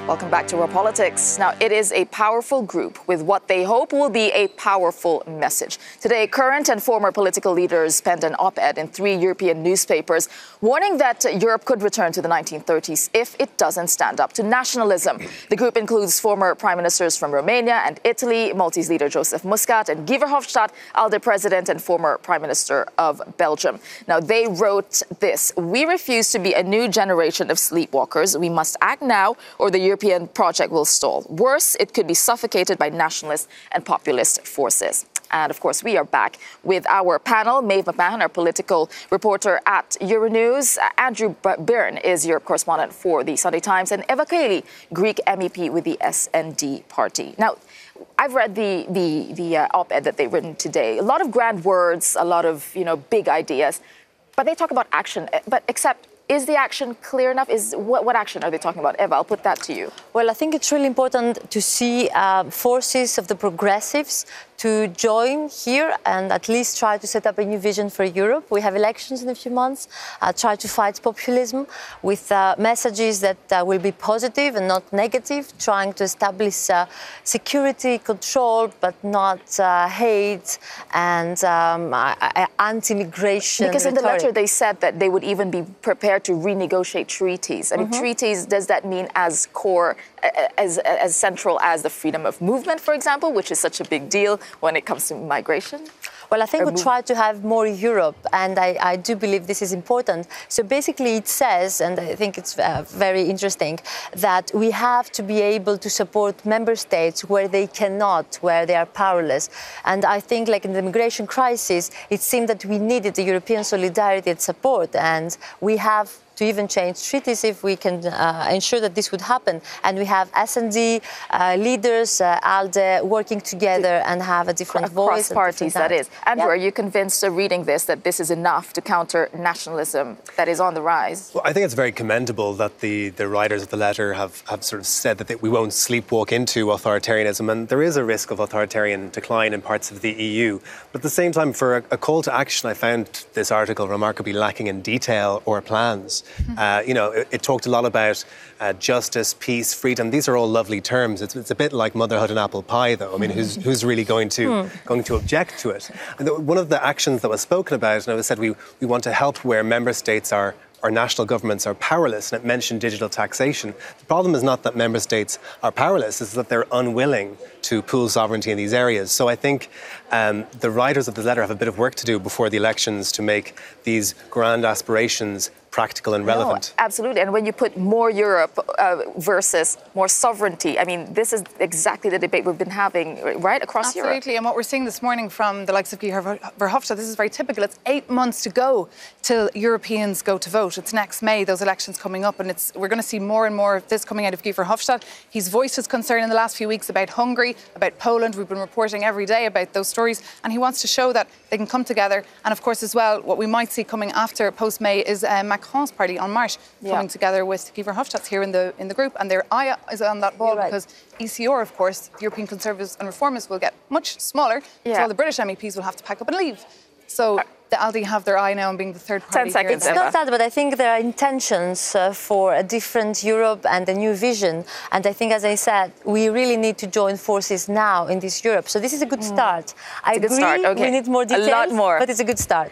Welcome back to Raw Politics. Now, it is a powerful group with what they hope will be a powerful message. Today, current and former political leaders penned an op-ed in 3 European newspapers warning that Europe could return to the 1930s if it doesn't stand up to nationalism. The group includes former prime ministers from Romania and Italy, Maltese leader Joseph Muscat, and Guy Verhofstadt, ALDE president and former prime minister of Belgium. Now, they wrote this: "We refuse to be a new generation of sleepwalkers. We must act now, or the European project will stall. Worse, it could be suffocated by nationalist and populist forces." And of course, we are back with our panel. Maeve McMahon, our political reporter at Euronews. Andrew Byrne is Europe correspondent for the Sunday Times. And Eva Kaili, Greek MEP with the SND party. Now, I've read the op-ed that they've written today. A lot of grand words, a lot of, big ideas. But they talk about action. But except, is the action clear enough? What action are they talking about? Eva, I'll put that to you. Well, I think it's really important to see forces of the progressives to join here and at least try to set up a new vision for Europe. We have elections in a few months, try to fight populism with messages that will be positive and not negative, trying to establish security, control, but not hate and anti-immigration. Because in the letter they said that they would even be prepared to renegotiate treaties. I mean, treaties, does that mean as core, as central as the freedom of movement, for example, which is such a big deal when it comes to migration? Well, I think we try to have more Europe, and I do believe this is important. So basically it says, and I think it's very interesting, that we have to be able to support member states where they cannot, where they are powerless. And I think, like in the migration crisis, it seemed that we needed the European solidarity and support, and we have to even change treaties if we can ensure that this would happen. And we have S&D leaders, ALDE, working together and have a different voice. Cross parties, that is. Andrew, are you convinced reading this that this is enough to counter nationalism that is on the rise? Well, I think it's very commendable that the writers of the letter have sort of said that we won't sleepwalk into authoritarianism, and there is a risk of authoritarian decline in parts of the EU. But at the same time, for a call to action, I found this article remarkably lacking in detail or plans. It talked a lot about justice, peace, freedom. These are all lovely terms. It's a bit like motherhood and apple pie, though. I mean, who's really going to object to it? And one of the actions that was spoken about, and it was said we want to help where member states or national governments are powerless, and it mentioned digital taxation. The problem is not that member states are powerless, it's that they're unwilling to pool sovereignty in these areas. So I think the writers of this letter have a bit of work to do before the elections to make these grand aspirations practical and relevant. No, absolutely. And when you put more Europe versus more sovereignty, I mean, this is exactly the debate we've been having right across Europe. Absolutely. And what we're seeing this morning from the likes of Guy Verhofstadt, this is very typical. It's 8 months to go till Europeans go to vote. It's next May, those elections coming up, and we're going to see more and more of this coming out of Guy Verhofstadt. He's voiced his concern in the last few weeks about Hungary, about Poland. We've been reporting every day about those stories, and he wants to show that they can come together. And of course, as well, what we might see coming after post-May is Macron's party on March coming together with Guy Verhofstadt here in the group, and their eye is on that ball because ECR, of course, European Conservatives and Reformists, will get much smaller, so all the British MEPs will have to pack up and leave. So the ALDE have their eye now on being the third party. 10 seconds, It's not that, but I think there are intentions for a different Europe and a new vision. And I think, as I said, we really need to join forces now in this Europe. So this is a good start. I agree, we need more details, a lot more. But it's a good start.